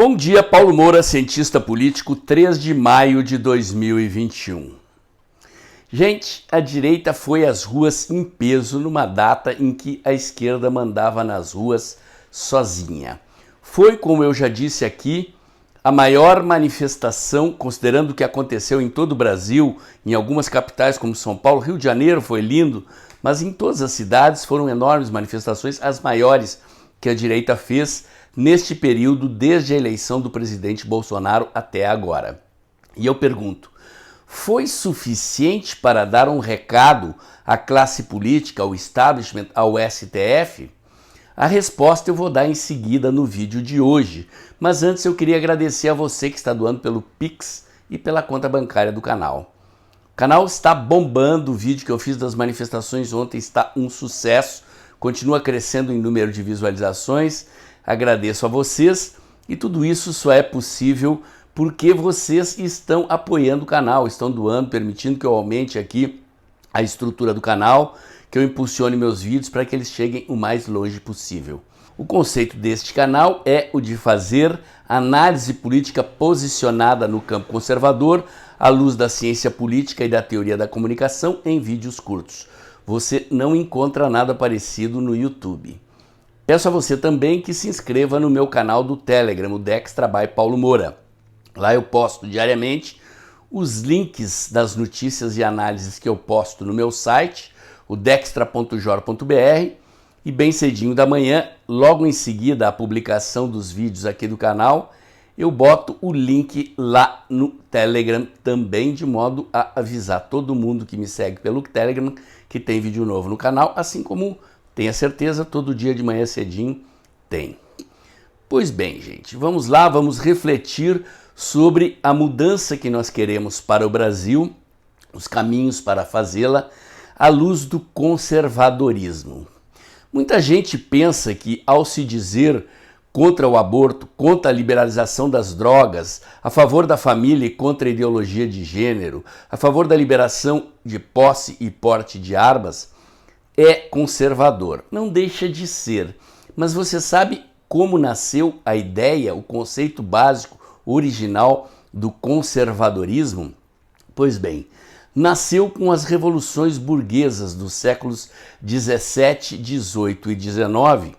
Bom dia, Paulo Moura, cientista político, 3 de maio de 2021. Gente, a direita foi às ruas em peso numa data em que a esquerda mandava nas ruas sozinha. Foi, como eu já disse aqui, a maior manifestação, considerando o que aconteceu em todo o Brasil, em algumas capitais como São Paulo, Rio de Janeiro foi lindo, mas em todas as cidades foram enormes manifestações, as maiores que a direita fez neste período, desde a eleição do presidente Bolsonaro até agora. E eu pergunto, foi suficiente para dar um recado à classe política, ao establishment, ao STF? A resposta eu vou dar em seguida no vídeo de hoje, mas antes eu queria agradecer a você que está doando pelo Pix e pela conta bancária do canal. O canal está bombando, o vídeo que eu fiz das manifestações ontem está um sucesso, continua crescendo em número de visualizações. Agradeço a vocês e tudo isso só é possível porque vocês estão apoiando o canal, estão doando, permitindo que eu aumente aqui a estrutura do canal, que eu impulsione meus vídeos para que eles cheguem o mais longe possível. O conceito deste canal é o de fazer análise política posicionada no campo conservador, à luz da ciência política e da teoria da comunicação em vídeos curtos. Você não encontra nada parecido no YouTube. Peço a você também que se inscreva no meu canal do Telegram, o Dextra by Paulo Moura. Lá eu posto diariamente os links das notícias e análises que eu posto no meu site, o dextra.jor.br, e bem cedinho da manhã, logo em seguida a publicação dos vídeos aqui do canal, eu boto o link lá no Telegram também, de modo a avisar todo mundo que me segue pelo Telegram que tem vídeo novo no canal, assim como, tenha certeza, todo dia de manhã cedinho tem. Pois bem, gente, vamos lá, vamos refletir sobre a mudança que nós queremos para o Brasil, os caminhos para fazê-la, à luz do conservadorismo. Muita gente pensa que, ao se dizer contra o aborto, contra a liberalização das drogas, a favor da família e contra a ideologia de gênero, a favor da liberação de posse e porte de armas, é conservador. Não deixa de ser. Mas você sabe como nasceu a ideia, o conceito básico, original do conservadorismo? Pois bem, nasceu com as revoluções burguesas dos séculos 17, 18 e 19,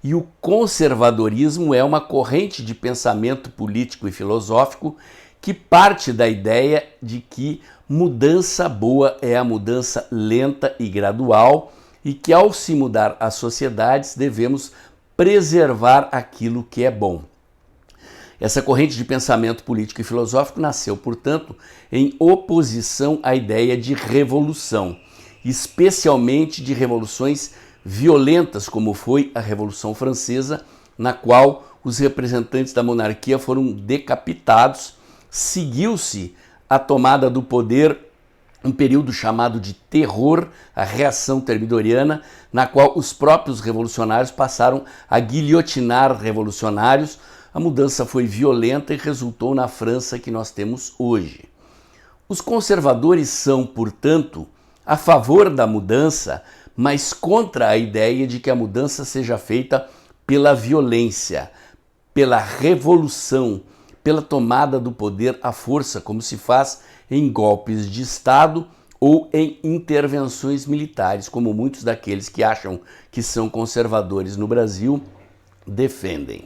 e o conservadorismo é uma corrente de pensamento político e filosófico que parte da ideia de que mudança boa é a mudança lenta e gradual e que, ao se mudar as sociedades, devemos preservar aquilo que é bom. Essa corrente de pensamento político e filosófico nasceu, portanto, em oposição à ideia de revolução, especialmente de revoluções violentas, como foi a Revolução Francesa, na qual os representantes da monarquia foram decapitados. Seguiu-se a tomada do poder, um período chamado de terror, a reação termidoriana, na qual os próprios revolucionários passaram a guilhotinar revolucionários. A mudança foi violenta e resultou na França que nós temos hoje. Os conservadores são, portanto, a favor da mudança, mas contra a ideia de que a mudança seja feita pela violência, pela revolução, pela tomada do poder à força, como se faz em golpes de Estado ou em intervenções militares, como muitos daqueles que acham que são conservadores no Brasil defendem.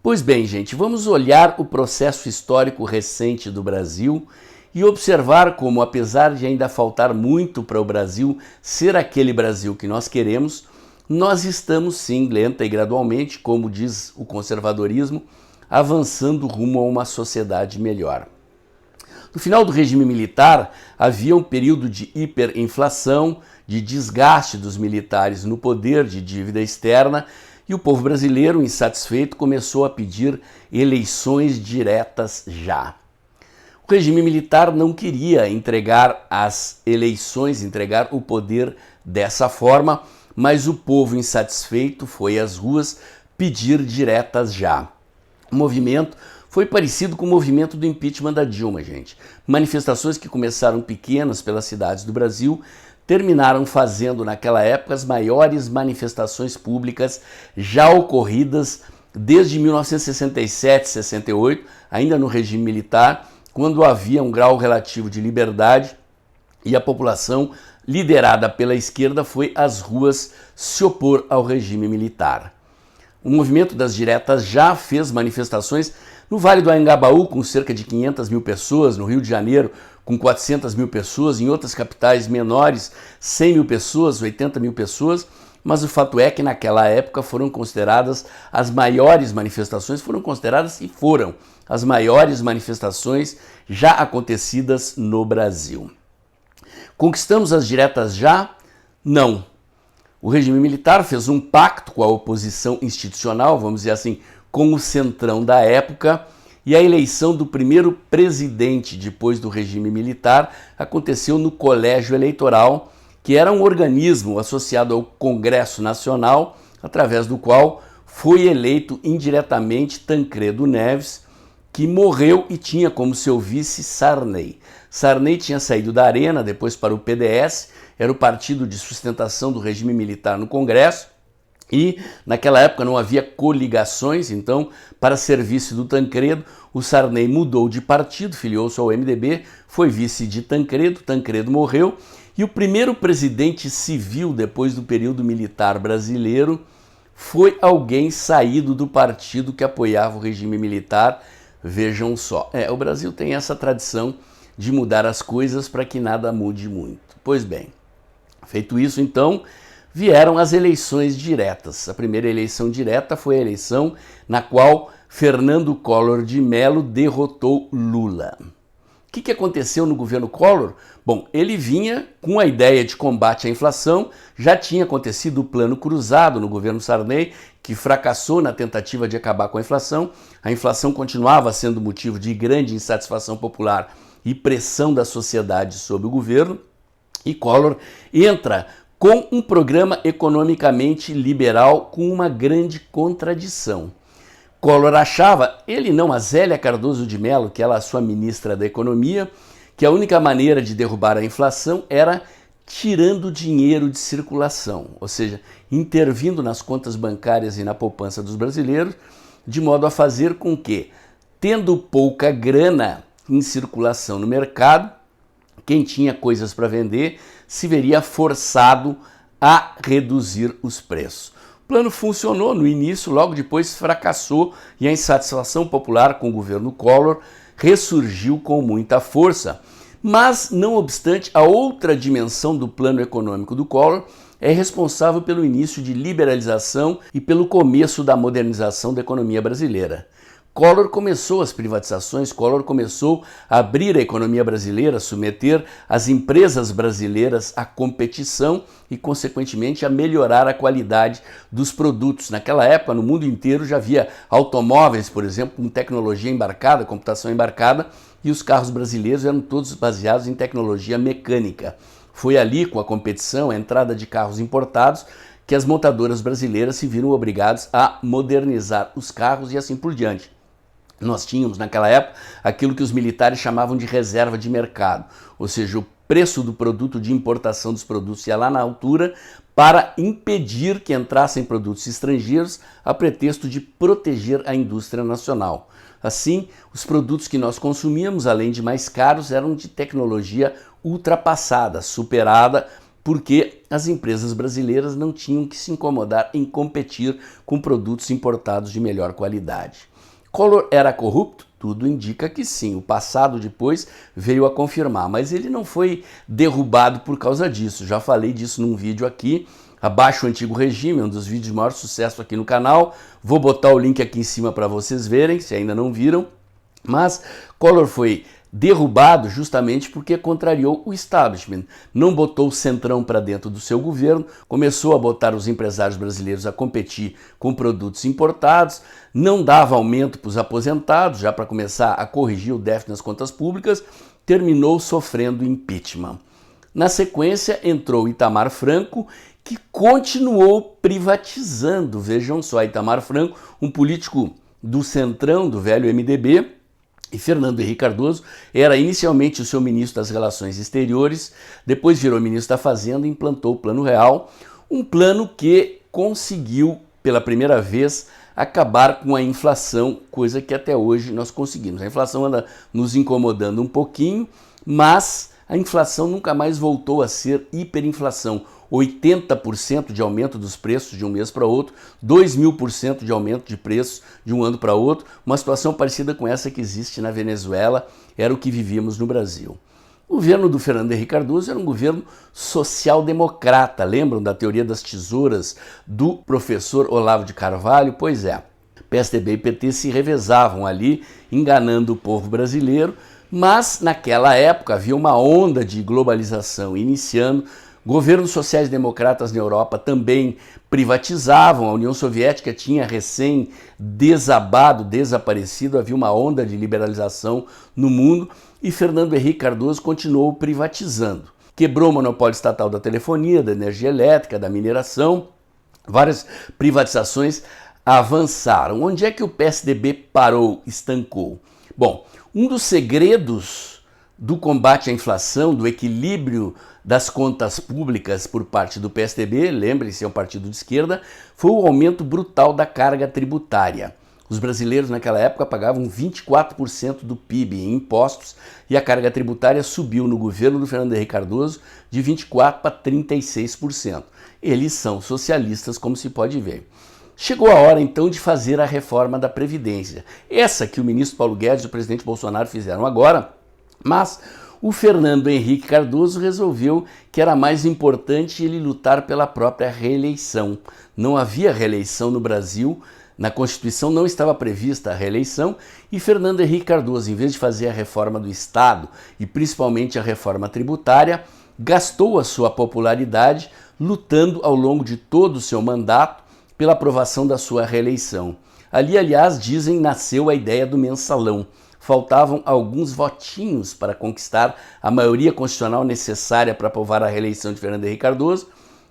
Pois bem, gente, vamos olhar o processo histórico recente do Brasil e observar como, apesar de ainda faltar muito para o Brasil ser aquele Brasil que nós queremos, nós estamos sim, lenta e gradualmente, como diz o conservadorismo, avançando rumo a uma sociedade melhor. No final do regime militar, havia um período de hiperinflação, de desgaste dos militares no poder, de dívida externa, e o povo brasileiro, insatisfeito, começou a pedir eleições diretas já. O regime militar não queria entregar as eleições, entregar o poder dessa forma, mas o povo insatisfeito foi às ruas pedir diretas já. O movimento foi parecido com o movimento do impeachment da Dilma, gente. Manifestações que começaram pequenas pelas cidades do Brasil, terminaram fazendo naquela época as maiores manifestações públicas já ocorridas desde 1967, 68, ainda no regime militar, quando havia um grau relativo de liberdade e a população, liderada pela esquerda, foi às ruas se opor ao regime militar. O movimento das diretas já fez manifestações no Vale do Anhangabaú, com cerca de 500 mil pessoas, no Rio de Janeiro, com 400 mil pessoas, em outras capitais menores, 100 mil pessoas, 80 mil pessoas, mas o fato é que naquela época foram consideradas as maiores manifestações, foram as maiores manifestações já acontecidas no Brasil. Conquistamos as diretas já? Não. O regime militar fez um pacto com a oposição institucional, vamos dizer assim, com o centrão da época, e a eleição do primeiro presidente depois do regime militar aconteceu no Colégio Eleitoral, que era um organismo associado ao Congresso Nacional, através do qual foi eleito indiretamente Tancredo Neves, que morreu e tinha como seu vice Sarney. Sarney tinha saído da Arena, depois para o PDS, era o partido de sustentação do regime militar no Congresso, e naquela época não havia coligações, então, para ser vice do Tancredo, o Sarney mudou de partido, filiou-se ao MDB, foi vice de Tancredo, Tancredo morreu, e o primeiro presidente civil depois do período militar brasileiro foi alguém saído do partido que apoiava o regime militar. Vejam só, o Brasil tem essa tradição de mudar as coisas para que nada mude muito. Pois bem, feito isso, então, vieram as eleições diretas. A primeira eleição direta foi a eleição na qual Fernando Collor de Mello derrotou Lula. O que aconteceu no governo Collor? Bom, ele vinha com a ideia de combate à inflação, já tinha acontecido o plano cruzado no governo Sarney, que fracassou na tentativa de acabar com a inflação continuava sendo motivo de grande insatisfação popular e pressão da sociedade sobre o governo, e Collor entra com um programa economicamente liberal com uma grande contradição. Collor achava, ele não, a Zélia Cardoso de Mello, que ela é a sua ministra da Economia, que a única maneira de derrubar a inflação era tirando dinheiro de circulação, ou seja, intervindo nas contas bancárias e na poupança dos brasileiros, de modo a fazer com que, tendo pouca grana em circulação no mercado, quem tinha coisas para vender se veria forçado a reduzir os preços. O plano funcionou no início, logo depois fracassou e a insatisfação popular com o governo Collor ressurgiu com muita força. Mas, não obstante, a outra dimensão do plano econômico do Collor é responsável pelo início de liberalização e pelo começo da modernização da economia brasileira. Collor começou as privatizações, Collor começou a abrir a economia brasileira, submeter as empresas brasileiras à competição e, consequentemente, a melhorar a qualidade dos produtos. Naquela época, no mundo inteiro, já havia automóveis, por exemplo, com tecnologia embarcada, computação embarcada, e os carros brasileiros eram todos baseados em tecnologia mecânica. Foi ali, com a competição, a entrada de carros importados, que as montadoras brasileiras se viram obrigadas a modernizar os carros e assim por diante. Nós tínhamos naquela época aquilo que os militares chamavam de reserva de mercado, ou seja, o preço do produto de importação dos produtos ia lá na altura para impedir que entrassem produtos estrangeiros a pretexto de proteger a indústria nacional. Assim, os produtos que nós consumíamos, além de mais caros, eram de tecnologia ultrapassada, superada, porque as empresas brasileiras não tinham que se incomodar em competir com produtos importados de melhor qualidade. Collor era corrupto? Tudo indica que sim. O passado depois veio a confirmar, mas ele não foi derrubado por causa disso. Já falei disso num vídeo aqui, Abaixo o Antigo Regime, um dos vídeos de maior sucesso aqui no canal. Vou botar o link aqui em cima para vocês verem, se ainda não viram. Mas Collor foi derrubado justamente porque contrariou o establishment, não botou o centrão para dentro do seu governo, começou a botar os empresários brasileiros a competir com produtos importados, não dava aumento para os aposentados, já para começar a corrigir o déficit nas contas públicas, terminou sofrendo impeachment. Na sequência entrou Itamar Franco, que continuou privatizando. Vejam só, Itamar Franco, um político do centrão, do velho MDB, e Fernando Henrique Cardoso era inicialmente o seu ministro das Relações Exteriores, depois virou ministro da Fazenda e implantou o Plano Real, um plano que conseguiu, pela primeira vez, acabar com a inflação, coisa que até hoje nós conseguimos. A inflação anda nos incomodando um pouquinho, mas a inflação nunca mais voltou a ser hiperinflação. 80% de aumento dos preços de um mês para outro, 2.000% de aumento de preços de um ano para outro, uma situação parecida com essa que existe na Venezuela, era o que vivíamos no Brasil. O governo do Fernando Henrique Cardoso era um governo social-democrata, lembram da teoria das tesouras do professor Olavo de Carvalho? Pois é, PSDB e PT se revezavam ali, enganando o povo brasileiro, mas naquela época havia uma onda de globalização iniciando. Governos sociais-democratas na Europa também privatizavam, a União Soviética tinha recém desaparecido, havia uma onda de liberalização no mundo e Fernando Henrique Cardoso continuou privatizando. Quebrou o monopólio estatal da telefonia, da energia elétrica, da mineração, várias privatizações avançaram. Onde é que o PSDB parou, estancou? Bom, um dos segredos do combate à inflação, do equilíbrio das contas públicas por parte do PSDB, lembrem-se, é um partido de esquerda, foi o aumento brutal da carga tributária. Os brasileiros naquela época pagavam 24% do PIB em impostos e a carga tributária subiu no governo do Fernando Henrique Cardoso de 24% para 36%. Eles são socialistas, como se pode ver. Chegou a hora, então, de fazer a reforma da Previdência. Essa que o ministro Paulo Guedes e o presidente Bolsonaro fizeram agora, mas o Fernando Henrique Cardoso resolveu que era mais importante ele lutar pela própria reeleição. Não havia reeleição no Brasil, na Constituição não estava prevista a reeleição e Fernando Henrique Cardoso, em vez de fazer a reforma do Estado e principalmente a reforma tributária, gastou a sua popularidade lutando ao longo de todo o seu mandato pela aprovação da sua reeleição. Ali, aliás, dizem, nasceu a ideia do mensalão. Faltavam alguns votinhos para conquistar a maioria constitucional necessária para aprovar a reeleição de Fernando Henrique Cardoso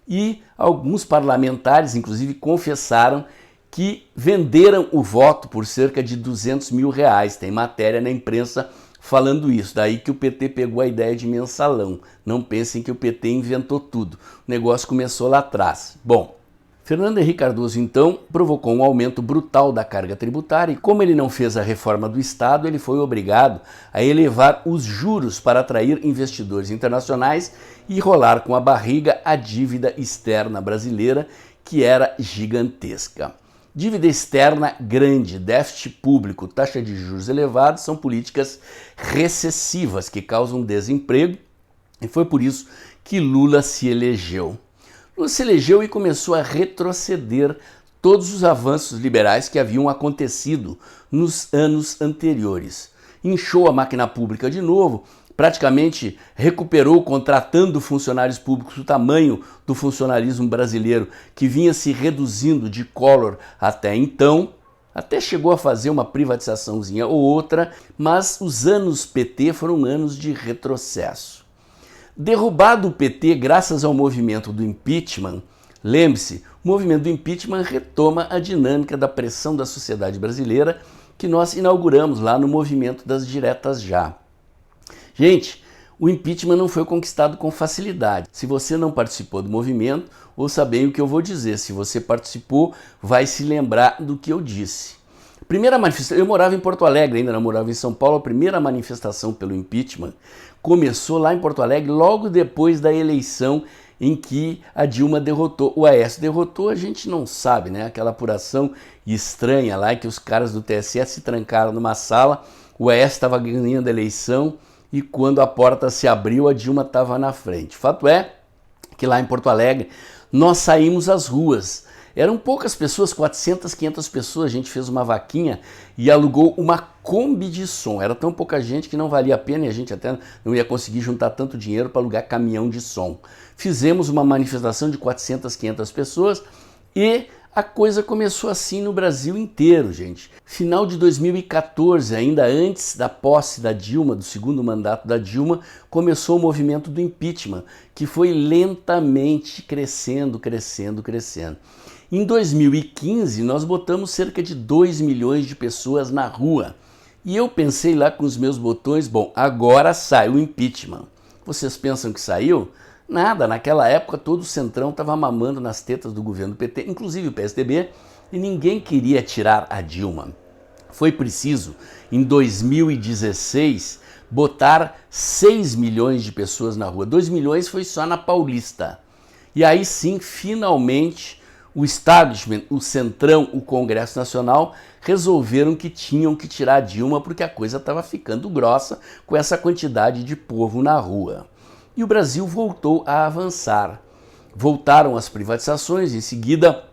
e alguns parlamentares, inclusive, confessaram que venderam o voto por cerca de R$200 mil. Tem matéria na imprensa falando isso. Daí que o PT pegou a ideia de mensalão. Não pensem que o PT inventou tudo. O negócio começou lá atrás. Bom, Fernando Henrique Cardoso, então, provocou um aumento brutal da carga tributária e, como ele não fez a reforma do Estado, ele foi obrigado a elevar os juros para atrair investidores internacionais e rolar com a barriga a dívida externa brasileira, que era gigantesca. Dívida externa grande, déficit público, taxa de juros elevados são políticas recessivas que causam desemprego e foi por isso que Lula se elegeu. Lula se elegeu e começou a retroceder todos os avanços liberais que haviam acontecido nos anos anteriores. Inchou a máquina pública de novo, praticamente recuperou contratando funcionários públicos o tamanho do funcionalismo brasileiro que vinha se reduzindo de Collor até então, até chegou a fazer uma privatizaçãozinha ou outra, mas os anos PT foram anos de retrocesso. Derrubado o PT graças ao movimento do impeachment, lembre-se, o movimento do impeachment retoma a dinâmica da pressão da sociedade brasileira que nós inauguramos lá no movimento das diretas já. Gente, o impeachment não foi conquistado com facilidade. Se você não participou do movimento, ouça bem o que eu vou dizer. Se você participou, vai se lembrar do que eu disse. Primeira manifestação, eu morava em Porto Alegre, ainda não morava em São Paulo, a primeira manifestação pelo impeachment começou lá em Porto Alegre, logo depois da eleição em que a Dilma derrotou. O Aécio derrotou, a gente não sabe, né? Aquela apuração estranha lá, que os caras do TSE se trancaram numa sala, o Aécio estava ganhando a eleição e quando a porta se abriu, a Dilma estava na frente. Fato é que lá em Porto Alegre nós saímos às ruas. Eram poucas pessoas, 400, 500 pessoas, a gente fez uma vaquinha e alugou uma Kombi de som. Era tão pouca gente que não valia a pena e a gente até não ia conseguir juntar tanto dinheiro para alugar caminhão de som. Fizemos uma manifestação de 400, 500 pessoas e a coisa começou assim no Brasil inteiro, gente. Final de 2014, ainda antes da posse da Dilma, do segundo mandato da Dilma, começou o movimento do impeachment, que foi lentamente crescendo. Em 2015, nós botamos cerca de 2 milhões de pessoas na rua. E eu pensei lá com os meus botões, bom, agora sai o impeachment. Vocês pensam que saiu? Nada, naquela época todo o Centrão estava mamando nas tetas do governo PT, inclusive o PSDB, e ninguém queria tirar a Dilma. Foi preciso, em 2016, botar 6 milhões de pessoas na rua. 2 milhões foi só na Paulista. E aí sim, finalmente, o establishment, o Centrão, o Congresso Nacional resolveram que tinham que tirar a Dilma porque a coisa estava ficando grossa com essa quantidade de povo na rua. E o Brasil voltou a avançar. Voltaram as privatizações, em seguida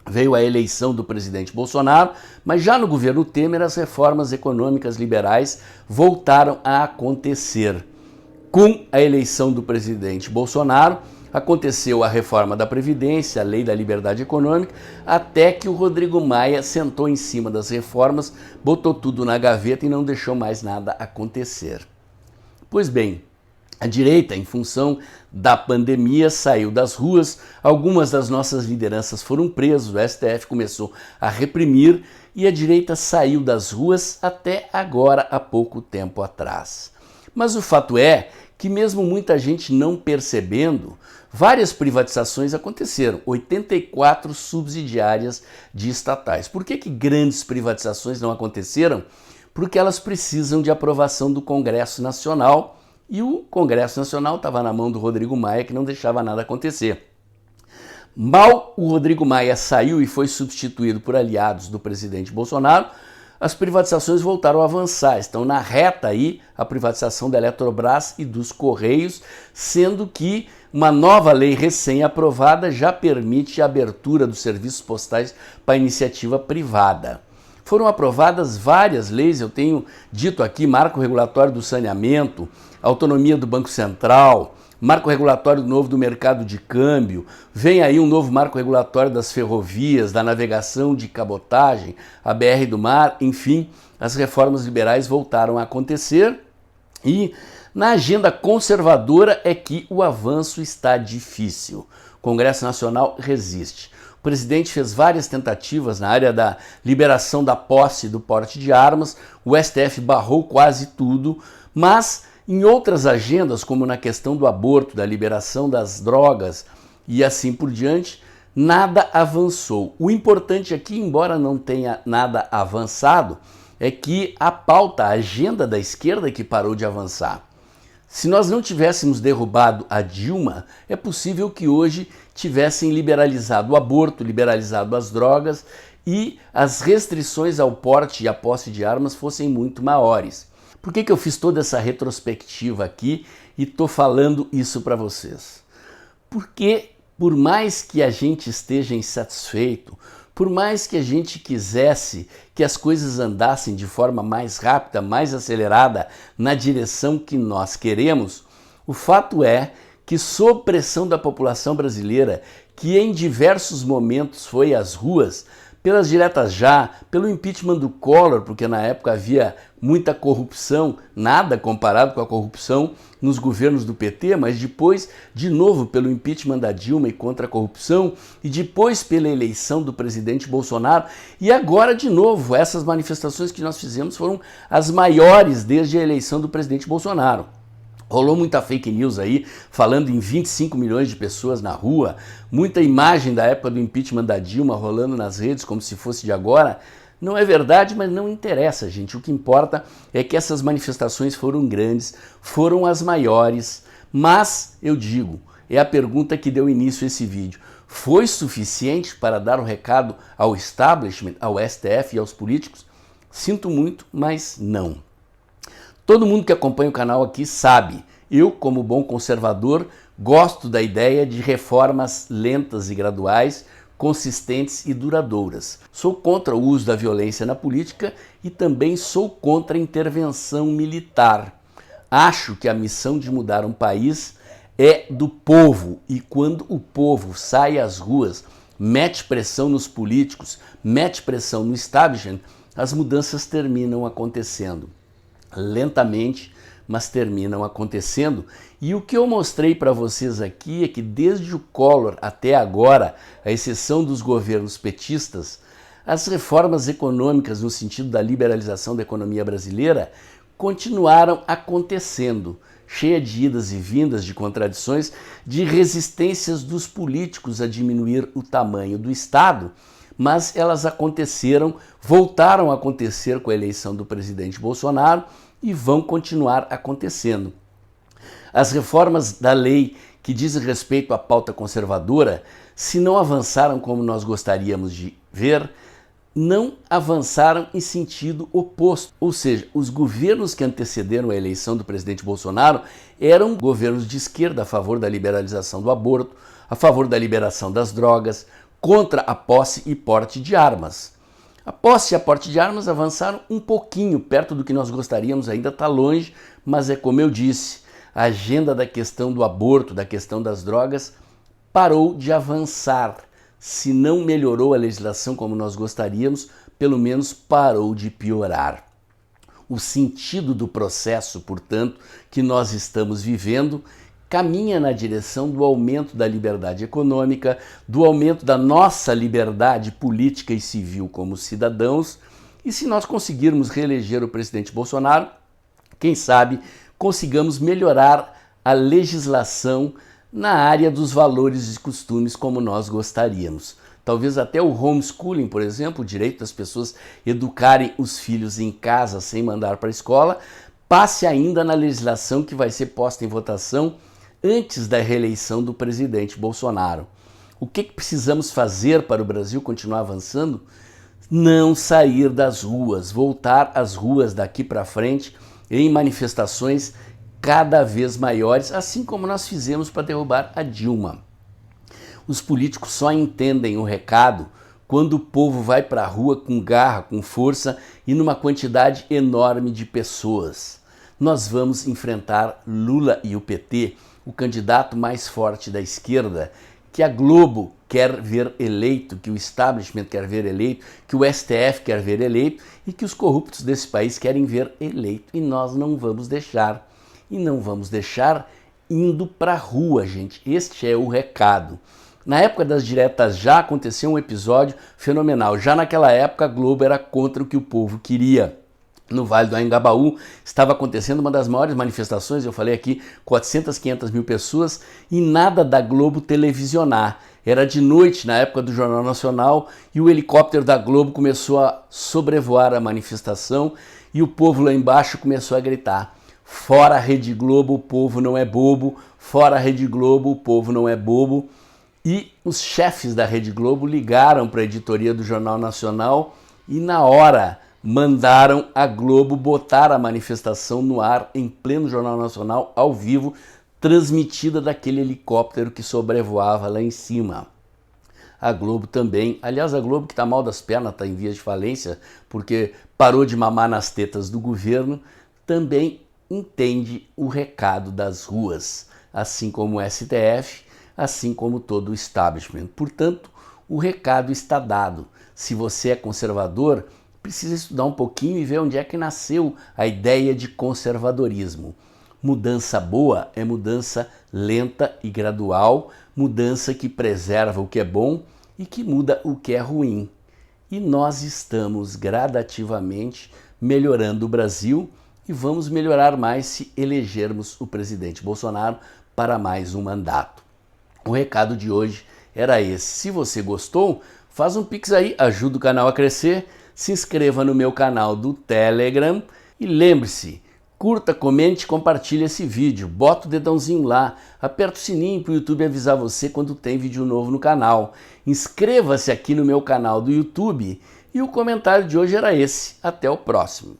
veio a eleição do presidente Bolsonaro, mas já no governo Temer as reformas econômicas liberais voltaram a acontecer. Com a eleição do presidente Bolsonaro, aconteceu a reforma da Previdência, a Lei da Liberdade Econômica, até que o Rodrigo Maia sentou em cima das reformas, botou tudo na gaveta e não deixou mais nada acontecer. Pois bem, a direita, em função da pandemia, saiu das ruas, algumas das nossas lideranças foram presas, o STF começou a reprimir e a direita saiu das ruas até agora, há pouco tempo atrás. Mas o fato é que mesmo muita gente não percebendo, várias privatizações aconteceram, 84 subsidiárias de estatais. Por que grandes privatizações não aconteceram? Porque elas precisam de aprovação do Congresso Nacional, e o Congresso Nacional estava na mão do Rodrigo Maia, que não deixava nada acontecer. Mal o Rodrigo Maia saiu e foi substituído por aliados do presidente Bolsonaro, as privatizações voltaram a avançar. Estão na reta aí a privatização da Eletrobras e dos Correios, sendo que uma nova lei recém-aprovada já permite a abertura dos serviços postais para iniciativa privada. Foram aprovadas várias leis, eu tenho dito aqui, marco regulatório do saneamento, autonomia do Banco Central, marco regulatório novo do mercado de câmbio, vem aí um novo marco regulatório das ferrovias, da navegação de cabotagem, a BR do Mar, enfim, as reformas liberais voltaram a acontecer e na agenda conservadora é que o avanço está difícil. O Congresso Nacional resiste. O presidente fez várias tentativas na área da liberação da posse do porte de armas, o STF barrou quase tudo, mas em outras agendas, como na questão do aborto, da liberação das drogas e assim por diante, nada avançou. O importante aqui, embora não tenha nada avançado, é que a pauta, a agenda da esquerda que parou de avançar. Se nós não tivéssemos derrubado a Dilma, é possível que hoje tivessem liberalizado o aborto, liberalizado as drogas e as restrições ao porte e à posse de armas fossem muito maiores. Por que eu fiz toda essa retrospectiva aqui e estou falando isso para vocês? Porque por mais que a gente esteja insatisfeito, por mais que a gente quisesse que as coisas andassem de forma mais rápida, mais acelerada, na direção que nós queremos, o fato é que, sob pressão da população brasileira, que em diversos momentos foi às ruas, pelas diretas já, pelo impeachment do Collor, porque na época havia muita corrupção, nada comparado com a corrupção nos governos do PT, mas depois, de novo, pelo impeachment da Dilma e contra a corrupção, e depois pela eleição do presidente Bolsonaro, e agora, de novo, essas manifestações que nós fizemos foram as maiores desde a eleição do presidente Bolsonaro. Rolou muita fake news aí, falando em 25 milhões de pessoas na rua, muita imagem da época do impeachment da Dilma rolando nas redes como se fosse de agora. Não é verdade, mas não interessa, gente. O que importa é que essas manifestações foram grandes, foram as maiores, mas, eu digo, é a pergunta que deu início a esse vídeo. Foi suficiente para dar o recado ao establishment, ao STF e aos políticos? Sinto muito, mas não. Todo mundo que acompanha o canal aqui sabe, eu, como bom conservador, gosto da ideia de reformas lentas e graduais, consistentes e duradouras. Sou contra o uso da violência na política e também sou contra a intervenção militar. Acho que a missão de mudar um país é do povo e quando o povo sai às ruas, mete pressão nos políticos, mete pressão no establishment, as mudanças terminam acontecendo. Lentamente, mas terminam acontecendo. E o que eu mostrei para vocês aqui é que desde o Collor até agora, à exceção dos governos petistas, as reformas econômicas no sentido da liberalização da economia brasileira continuaram acontecendo, cheia de idas e vindas, de contradições, de resistências dos políticos a diminuir o tamanho do Estado, mas elas aconteceram, voltaram a acontecer com a eleição do presidente Bolsonaro e vão continuar acontecendo. As reformas da lei que dizem respeito à pauta conservadora, se não avançaram como nós gostaríamos de ver, não avançaram em sentido oposto. Ou seja, os governos que antecederam a eleição do presidente Bolsonaro eram governos de esquerda a favor da liberalização do aborto, a favor da liberação das drogas, contra a posse e porte de armas. A posse e a porte de armas avançaram um pouquinho, perto do que nós gostaríamos, ainda está longe, mas é como eu disse, a agenda da questão do aborto, da questão das drogas, parou de avançar. Se não melhorou a legislação como nós gostaríamos, pelo menos parou de piorar. O sentido do processo, portanto, que nós estamos vivendo, caminha na direção do aumento da liberdade econômica, do aumento da nossa liberdade política e civil como cidadãos, e se nós conseguirmos reeleger o presidente Bolsonaro, quem sabe consigamos melhorar a legislação na área dos valores e costumes como nós gostaríamos. Talvez até o homeschooling, por exemplo, o direito das pessoas educarem os filhos em casa sem mandar para a escola, passe ainda na legislação que vai ser posta em votação antes da reeleição do presidente Bolsonaro. O que precisamos fazer para o Brasil continuar avançando? Não sair das ruas, voltar às ruas daqui para frente em manifestações cada vez maiores, assim como nós fizemos para derrubar a Dilma. Os políticos só entendem o recado quando o povo vai para a rua com garra, com força e numa quantidade enorme de pessoas. Nós vamos enfrentar Lula e o PT, o candidato mais forte da esquerda, que a Globo quer ver eleito, que o establishment quer ver eleito, que o STF quer ver eleito e que os corruptos desse país querem ver eleito. E nós não vamos deixar. E não vamos deixar indo para a rua, gente. Este é o recado. Na época das diretas já aconteceu um episódio fenomenal. Já naquela época a Globo era contra o que o povo queria. No Vale do Anhangabaú estava acontecendo uma das maiores manifestações, eu falei aqui, 400, 500 mil pessoas, e nada da Globo televisionar. Era de noite, na época do Jornal Nacional, e o helicóptero da Globo começou a sobrevoar a manifestação, e o povo lá embaixo começou a gritar: fora a Rede Globo, o povo não é bobo, fora a Rede Globo, o povo não é bobo. E os chefes da Rede Globo ligaram para a editoria do Jornal Nacional e na hora mandaram a Globo botar a manifestação no ar em pleno Jornal Nacional, ao vivo, transmitida daquele helicóptero que sobrevoava lá em cima. A Globo também, aliás, a Globo que está mal das pernas, está em vias de falência, porque parou de mamar nas tetas do governo, também entende o recado das ruas, assim como o STF, assim como todo o establishment. Portanto, o recado está dado. Se você é conservador, precisa estudar um pouquinho e ver onde é que nasceu a ideia de conservadorismo. Mudança boa é mudança lenta e gradual, mudança que preserva o que é bom e que muda o que é ruim. E nós estamos gradativamente melhorando o Brasil e vamos melhorar mais se elegermos o presidente Bolsonaro para mais um mandato. O recado de hoje era esse. Se você gostou, faz um pix aí, ajuda o canal a crescer, se inscreva no meu canal do Telegram e lembre-se, curta, comente e compartilhe esse vídeo, bota o dedãozinho lá, aperta o sininho para o YouTube avisar você quando tem vídeo novo no canal. Inscreva-se aqui no meu canal do YouTube e o comentário de hoje era esse. Até o próximo.